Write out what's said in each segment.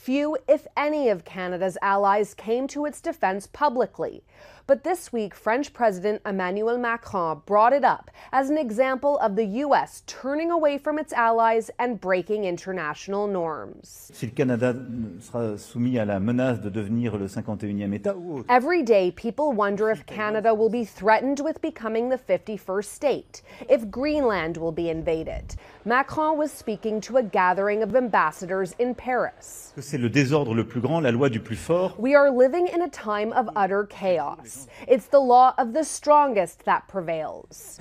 Few, if any, of Canada's allies came to its defense publicly. But this week, French President Emmanuel Macron brought it up as an example of the U.S. turning away from its allies and breaking international norms. Si le Canada sera soumis à la menace de devenir le 51e État ou autre. Every day, people wonder if Canada will be threatened with becoming the 51st state, if Greenland will be invaded. Macron was speaking to a gathering of ambassadors in Paris. C'est le désordre le plus grand, la loi du plus fort. We are living in a time of utter chaos. It's the law of the strongest that prevails.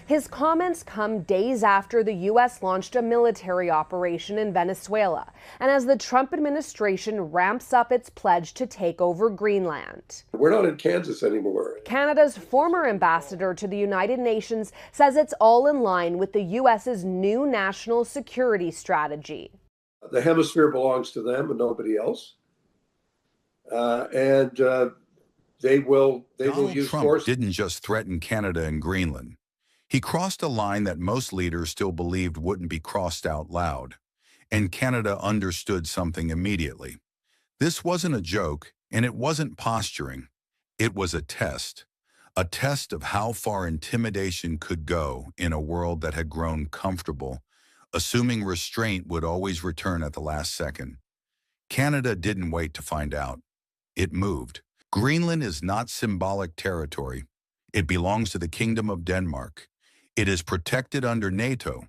His comments come days after the U.S. launched a military operation in Venezuela, and as the Trump administration ramps up its pledge to take over Greenland. We're not in Kansas anymore. Canada's former ambassador to the United Nations says it's all in line with the U.S.'s new national security strategy. The hemisphere belongs to them and nobody else. They will use Trump force. Didn't just threaten Canada and Greenland. He crossed a line that most leaders still believed wouldn't be crossed out loud, and Canada understood something immediately. This wasn't a joke, and it wasn't posturing. It was a test of how far intimidation could go in a world that had grown comfortable, assuming restraint would always return at the last second. Canada didn't wait to find out. It moved. Greenland is not symbolic territory. It belongs to the Kingdom of Denmark. It is protected under NATO,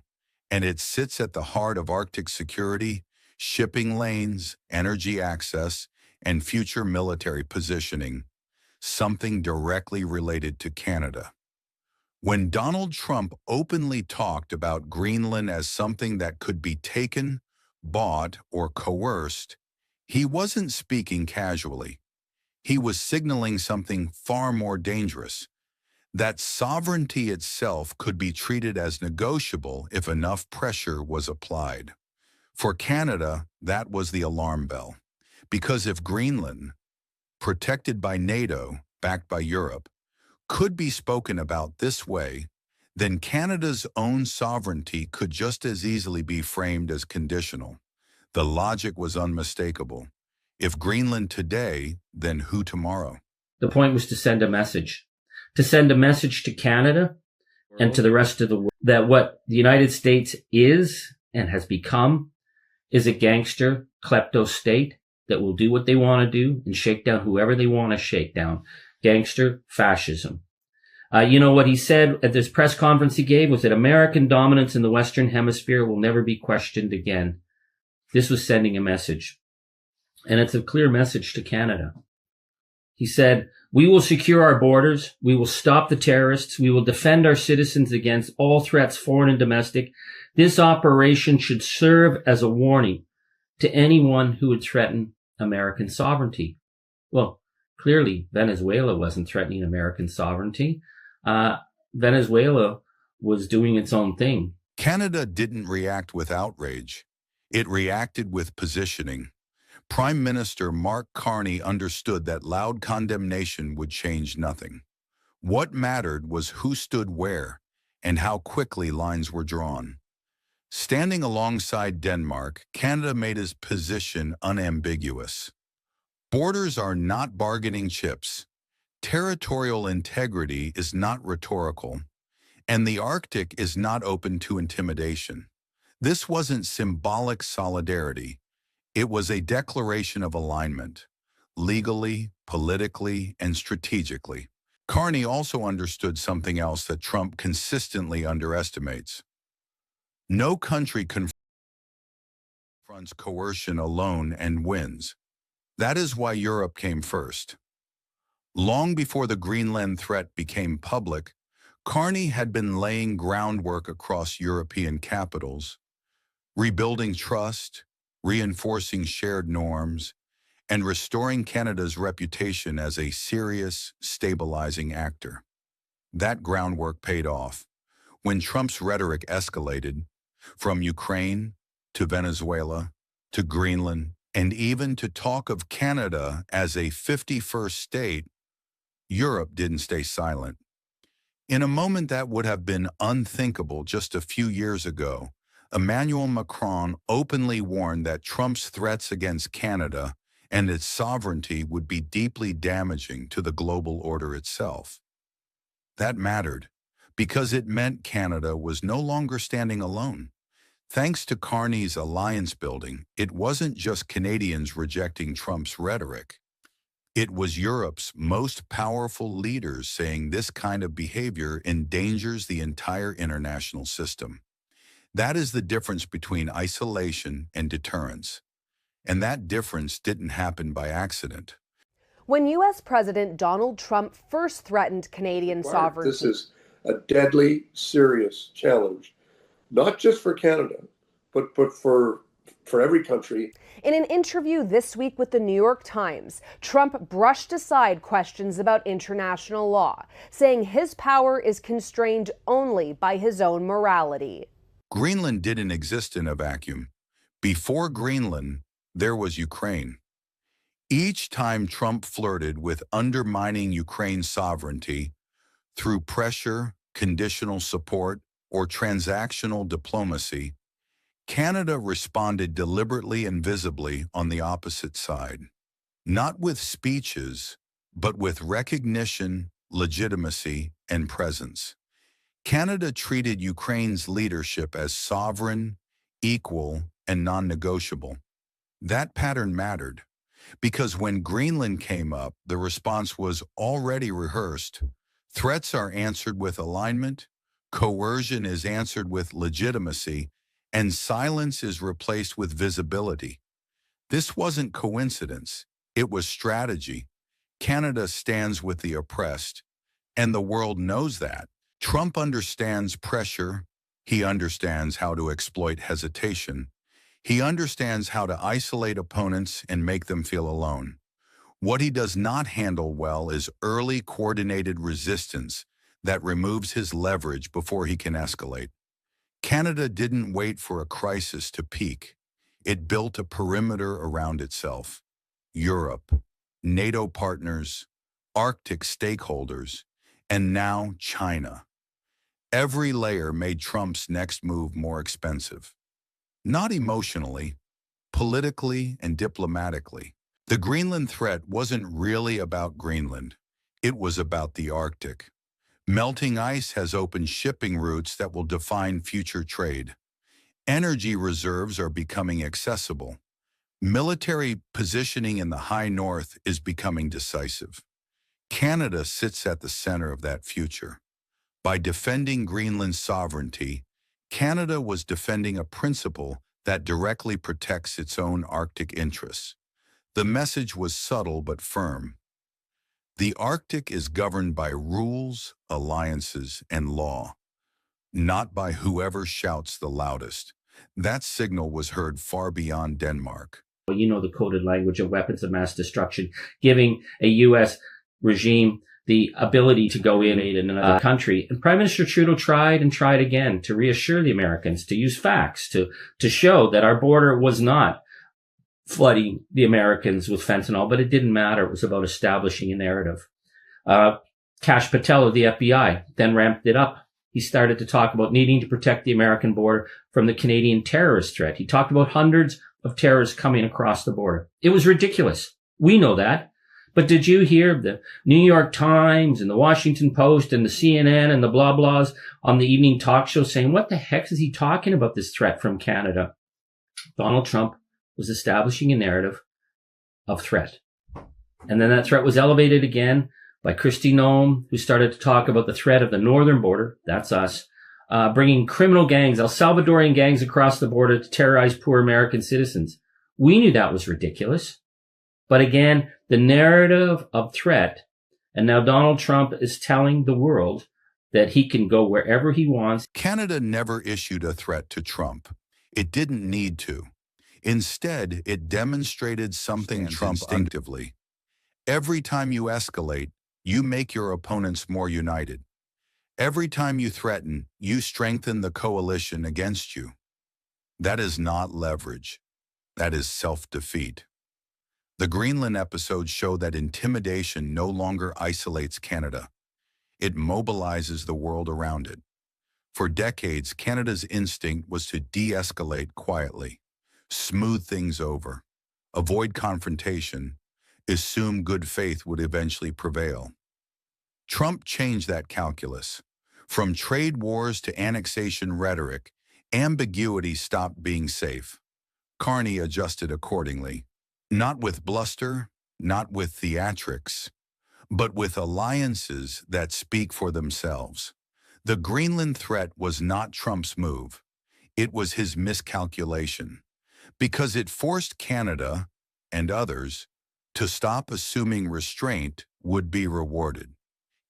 and it sits at the heart of Arctic security, shipping lanes, energy access, and future military positioning, something directly related to Canada. When Donald Trump openly talked about Greenland as something that could be taken, bought, or coerced, he wasn't speaking casually. He was signaling something far more dangerous, that sovereignty itself could be treated as negotiable if enough pressure was applied. For Canada, that was the alarm bell, because if Greenland, protected by NATO, backed by Europe, could be spoken about this way, then Canada's own sovereignty could just as easily be framed as conditional. The logic was unmistakable. If Greenland today, then who tomorrow? The point was to send a message. To send a message to Canada and to the rest of the world that what the United States is and has become is a gangster klepto state that will do what they want to do and shake down whoever they want to shake down. Gangster fascism. You know what he said at this press conference he gave was that American dominance in the Western Hemisphere will never be questioned again. This was sending a message. And it's a clear message to Canada. He said, we will secure our borders. We will stop the terrorists. We will defend our citizens against all threats, foreign and domestic. This operation should serve as a warning to anyone who would threaten American sovereignty. Well, clearly, Venezuela wasn't threatening American sovereignty. Venezuela was doing its own thing. Canada didn't react with outrage. It reacted with positioning. Prime Minister Mark Carney understood that loud condemnation would change nothing. What mattered was who stood where and how quickly lines were drawn. Standing alongside Denmark, Canada made his position unambiguous. Borders are not bargaining chips. Territorial integrity is not rhetorical, and the Arctic is not open to intimidation. This wasn't symbolic solidarity. It was a declaration of alignment, legally, politically, and strategically. Carney also understood something else that Trump consistently underestimates. No country confronts coercion alone and wins. That is why Europe came first. Long before the Greenland threat became public, Carney had been laying groundwork across European capitals, rebuilding trust, reinforcing shared norms, and restoring Canada's reputation as a serious, stabilizing actor. That groundwork paid off. When Trump's rhetoric escalated, from Ukraine to Venezuela to Greenland, and even to talk of Canada as a 51st state, Europe didn't stay silent. In a moment that would have been unthinkable just a few years ago, Emmanuel Macron openly warned that Trump's threats against Canada and its sovereignty would be deeply damaging to the global order itself. That mattered because it meant Canada was no longer standing alone. Thanks to Carney's alliance building, it wasn't just Canadians rejecting Trump's rhetoric. It was Europe's most powerful leaders saying this kind of behavior endangers the entire international system. That is the difference between isolation and deterrence. And that difference didn't happen by accident. When U.S. President Donald Trump first threatened Canadian sovereignty, this is a deadly, serious challenge, not just for Canada, but for every country. In an interview this week with the New York Times, Trump brushed aside questions about international law, saying his power is constrained only by his own morality. Greenland didn't exist in a vacuum. Before Greenland, there was Ukraine. Each time Trump flirted with undermining Ukraine's sovereignty through pressure, conditional support, or transactional diplomacy, Canada responded deliberately and visibly on the opposite side. Not with speeches, but with recognition, legitimacy, and presence. Canada treated Ukraine's leadership as sovereign, equal, and non-negotiable. That pattern mattered, because when Greenland came up, the response was already rehearsed. Threats are answered with alignment, coercion is answered with legitimacy, and silence is replaced with visibility. This wasn't coincidence, it was strategy. Canada stands with the oppressed, and the world knows that. Trump understands pressure, he understands how to exploit hesitation, he understands how to isolate opponents and make them feel alone. What he does not handle well is early coordinated resistance that removes his leverage before he can escalate. Canada didn't wait for a crisis to peak. It built a perimeter around itself. Europe, NATO partners, Arctic stakeholders, and now China. Every layer made Trump's next move more expensive. Not emotionally, politically and diplomatically. The Greenland threat wasn't really about Greenland. It was about the Arctic. Melting ice has opened shipping routes that will define future trade. Energy reserves are becoming accessible. Military positioning in the high north is becoming decisive. Canada sits at the center of that future. By defending Greenland's sovereignty, Canada was defending a principle that directly protects its own Arctic interests. The message was subtle but firm. The Arctic is governed by rules, alliances, and law, not by whoever shouts the loudest. That signal was heard far beyond Denmark. You know the coded language of weapons of mass destruction, giving a U.S. regime the ability to go in another country. And Prime Minister Trudeau tried and tried again to reassure the Americans, to use facts, to show that our border was not flooding the Americans with fentanyl, but it didn't matter. It was about establishing a narrative. Kash Patel of the FBI then ramped it up. He started to talk about needing to protect the American border from the Canadian terrorist threat. He talked about hundreds of terrorists coming across the border. It was ridiculous. We know that. But did you hear the New York Times and the Washington Post and the CNN and the blah blahs on the evening talk show saying, what the heck is he talking about, this threat from Canada? Donald Trump was establishing a narrative of threat. And then that threat was elevated again by Kristi Noem, who started to talk about the threat of the northern border, that's us, bringing criminal gangs, El Salvadorian gangs across the border to terrorize poor American citizens. We knew that was ridiculous. But again, the narrative of threat, and now Donald Trump is telling the world that he can go wherever he wants. Canada never issued a threat to Trump. It didn't need to. Instead, it demonstrated something Trump instinctively. Every time you escalate, you make your opponents more united. Every time you threaten, you strengthen the coalition against you. That is not leverage. That is self-defeat. The Greenland episodes show that intimidation no longer isolates Canada. It mobilizes the world around it. For decades, Canada's instinct was to de-escalate quietly, smooth things over, avoid confrontation, assume good faith would eventually prevail. Trump changed that calculus. From trade wars to annexation rhetoric, ambiguity stopped being safe. Carney adjusted accordingly, not with bluster, not with theatrics, but with alliances that speak for themselves. The Greenland threat was not Trump's move. It was his miscalculation, because it forced Canada and others to stop assuming restraint would be rewarded.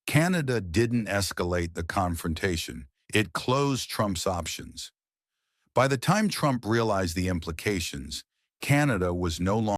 Canada didn't escalate the confrontation. It closed Trump's options. By the time Trump realized the implications, Canada was no longer